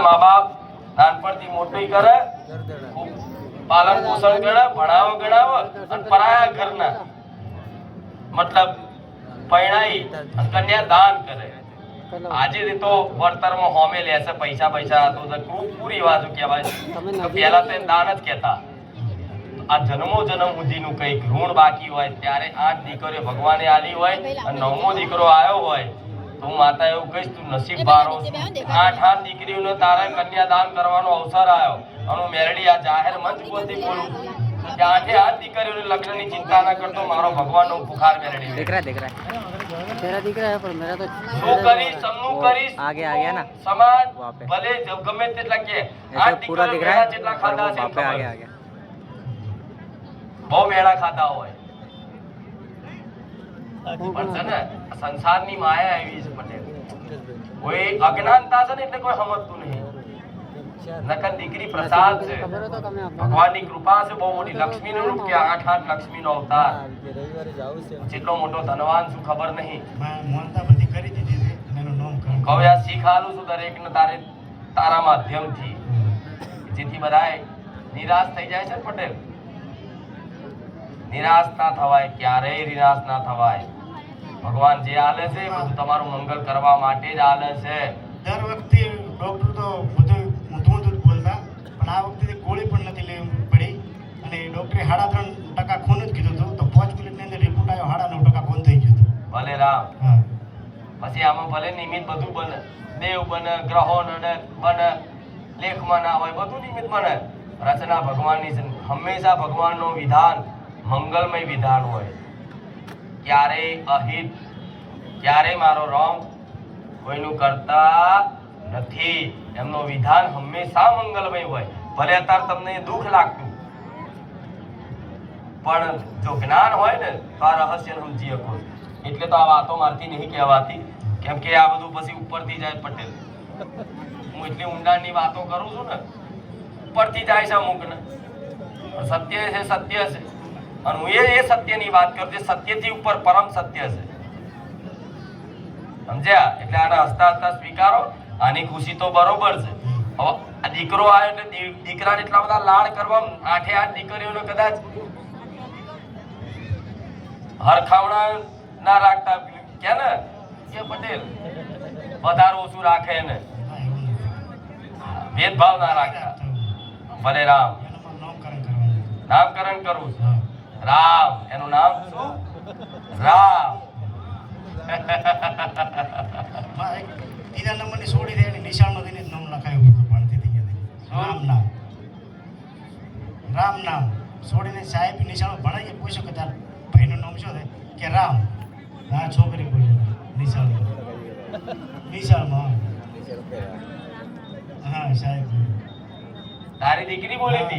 મા બાપ નાનપણથી મોટી કરે, પાલન પોષણ કરે, ભણાવો ગણાવો અને પરાયા ઘરના મતલબ પરણાઈ કન્યા દાન કરે. આજે તો વળતરમાં હોમે લેશે પૈસા તો પૂરી વાત કહેવાય. પહેલા તો દાન જ કહેતા. આ જન્મો જન્મ સુધીનું કંઈક ઋણ બાકી હોય ત્યારે 8 દીકરીઓ ભગવાને આલી હોય અને 9મો દીકરો આવ્યો હોય તો હું માતા એવું કહીશ તું નસીબ વાળો. 8 દીકરીઓને તારે કન્યાદાન કરવાનો અવસર આવ્યો અને હું મેરડી આ જાહેર મંચ પરથી બોલું કે 8 દીકરીઓને લગ્નની ચિંતા ન કરતો મારો ભગવાનનો પુકાર મેરડી. तेरा दिख रहा है पर मेरा तो શું કરીશ સમનું કરીશ आगे आ गया ना સમાજ ભલે ગમે તેટલા કે 8 पूरा दिख रहा है જેટલા ખાધા છે वहाँ पे आ गया બહુ મેળા ખાધા હોય પણ છે ને સંસારની માયા એવી છે પટેલ. કોઈ અજ્ઞાનતા છે ને એટલે કોઈ સમજતું નહીં. નકર દીકરી પ્રસાદ છે, ભગવાનની કૃપા છે બહુ મોટી. લક્ષ્મીનું રૂપ કે 8 લક્ષ્મીનો અવતાર. જેટલો મોટો ધનવાન છું ખબર નહીં. હવે આ શીખ આલું છું દરેકને તારા માધ્યમથી જેથી બધાએ નિરાશ થઈ જાય છે ને પટેલ. નિરાશ ના થવાય, ક્યારેય નિરાશ ના થવાય. ભગવાન જે આલે છે બધું તમારું મંગલ કરવા માટે જ આલે છે. દર વખતે ડોક્ટર તો બધું ઊંધું બોલતા પણ આ વખતે ગોળી પણ નથી લેવી પડી અને ડોક્ટરે 3.5% ખૂન જ કીધું હતું તો 5 મિનિટની અંદર રિપોર્ટ આવ્યો 9.5% ખૂન થઈ ગયું હતું. ભલે રામ. પછી આમાં ભલે નિમિત્ત બધું બને, દેવ બને, ગ્રહો બને, લેખમાં ના હોય બધું નિમિત્ત બને. રચના ભગવાનની છે. હંમેશા ભગવાનનો વિધાન મંગલમય વિધાન હોય. ક્યારેય અહિત, ક્યારેય મારો રોંગ કોઈનું કરતા નથી. એમનો વિધાન હંમેશા મંગલમય હોય. ભલે અત્યારે તમને દુઃખ લાગતું પણ જો જ્ઞાન હોય ને તો આ રહસ્ય સમજી શકો. એટલે તો આ વાતો મારથી નહીં કહેવાતી કેમ કે આ બધું પછી ઉપરથી જાય પટેલ. હું એટલી ઊંડાણની વાતો કરું છું ને ઉપરથી જાય છે અમુકને. સત્ય છે સત્ય છે અને હું એ સત્યની વાત કરું જે સત્યથી ઉપર પરમ સત્ય છે. સમજ્યા? એટલે આના હસતા હસતા સ્વીકારો. આની ખુશી તો બરોબર છે. હવે આ દીકરો આવ્યો એટલે દીકરાને એટલા બધા લાડ કરવા 8 દીકરીઓને કદાચ હરખાવણા ના રાખતા કે ને કે પટેલ વધારે ઓછું રાખે ને ભેદભાવ ના રાખતા. ભલે રામ નામકરણ કરવું છે. રામ એનું નામ શું? રામ. બીજા નંબરની છોડી દે નિશાળમાં જઈને નામ લખાયું હતું ભણતી રામ નામ છોડીને સાહેબ નિશાળમાં ભણાઈ પૂછ્યું કે તાર ભાઈનું નામ શું છે કે રામ. હા છોકરી બોલી નિશાળમાં હા સાહેબ તારી દીકરી બોલી હતી.